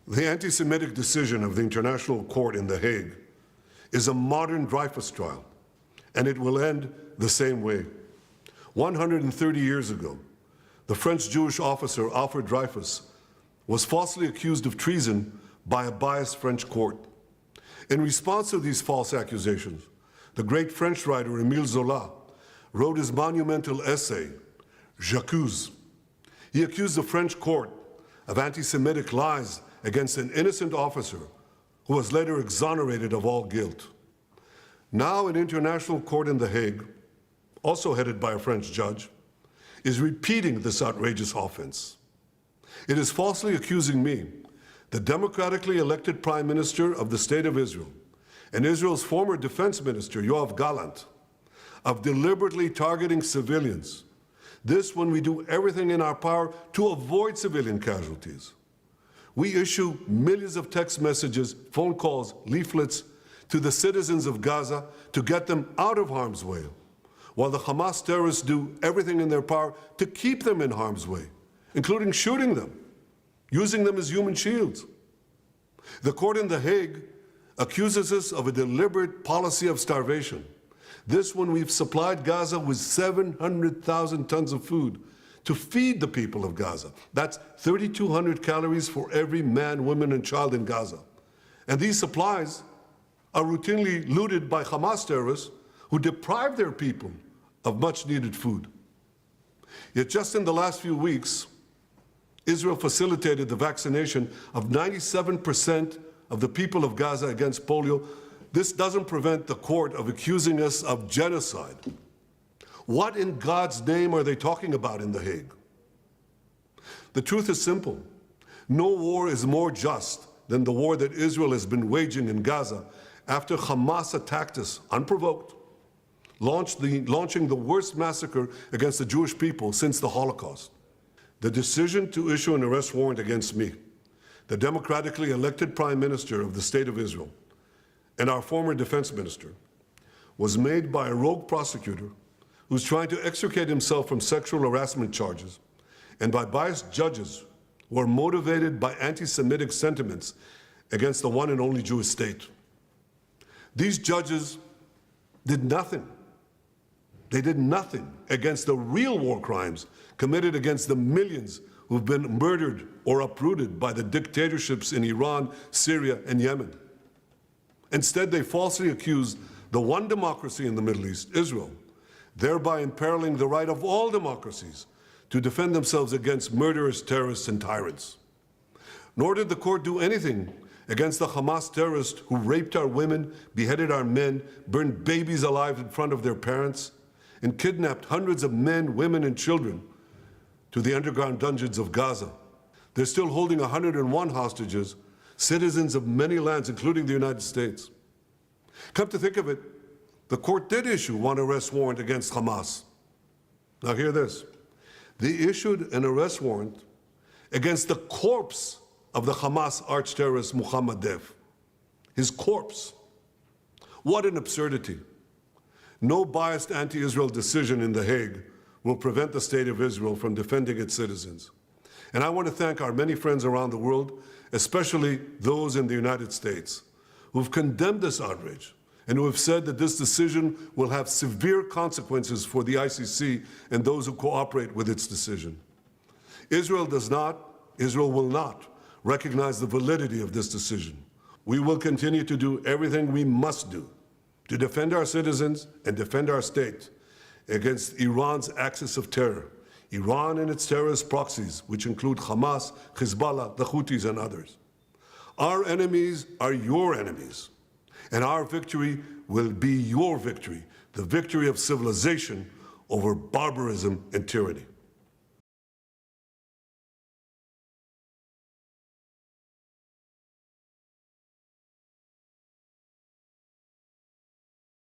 The anti-Semitic decision of the International Court in The Hague is a modern Dreyfus trial, and it will end the same way. 130 years ago, the French Jewish officer Alfred Dreyfus was falsely accused of treason by a biased French court. In response to these false accusations, the great French writer Émile Zola wrote his monumental essay, J'accuse. He accused the French court of anti-Semitic lies against an innocent officer who was later exonerated of all guilt. Now an international court in The Hague, also headed by a French judge, is repeating this outrageous offense. It is falsely accusing me, the democratically elected Prime Minister of the State of Israel, and Israel's former Defence Minister, Gallant, of deliberately targeting civilians. This when we do everything in our power to avoid civilian casualties. We issue millions of text messages, phone calls, leaflets to the citizens of Gaza to get them out of harm's way, while the Hamas terrorists do everything in their power to keep them in harm's way, including shooting them, using them as human shields. The court in The Hague accuses us of a deliberate policy of starvation. This when we've supplied Gaza with 700,000 tons of food to feed the people of Gaza. That's 3,200 calories for every man, woman, and child in Gaza. And these supplies are routinely looted by Hamas terrorists who deprive their people of much-needed food. Yet just in the last few weeks, Israel facilitated the vaccination of 97% of the people of Gaza against polio. This doesn't prevent the court of accusing us of genocide. What in God's name are they talking about in The Hague? The truth is simple. No war is more just than the war that Israel has been waging in Gaza after Hamas attacked us unprovoked, launching the worst massacre against the Jewish people since the Holocaust. The decision to issue an arrest warrant against me, the democratically elected Prime Minister of the State of Israel, and our former Defense Minister, was made by a rogue prosecutor who's trying to extricate himself from sexual harassment charges, and by biased judges who are motivated by anti-Semitic sentiments against the one and only Jewish state. These judges did nothing. They did nothing against the real war crimes committed against the millions who've been murdered or uprooted by the dictatorships in Iran, Syria, and Yemen. Instead, they falsely accused the one democracy in the Middle East, Israel, thereby imperiling the right of all democracies to defend themselves against murderous terrorists and tyrants. Nor did the court do anything against the Hamas terrorists who raped our women, beheaded our men, burned babies alive in front of their parents, and kidnapped hundreds of men, women, and children to the underground dungeons of Gaza. They're still holding 101 hostages, citizens of many lands, including the United States. Come to think of it, the court did issue one arrest warrant against Hamas. Now hear this. They issued an arrest warrant against the corpse of the Hamas arch-terrorist Mohammed Deif. His corpse. What an absurdity. No biased anti-Israel decision in The Hague will prevent the State of Israel from defending its citizens. And I want to thank our many friends around the world, especially those in the United States, who've condemned this outrage and who have said that this decision will have severe consequences for the ICC and those who cooperate with its decision. Israel will not recognize the validity of this decision. We will continue to do everything we must do to defend our citizens and defend our state against Iran's axis of terror, Iran and its terrorist proxies, which include Hamas, Hezbollah, the Houthis, and others. Our enemies are your enemies, and our victory will be your victory, the victory of civilization over barbarism and tyranny.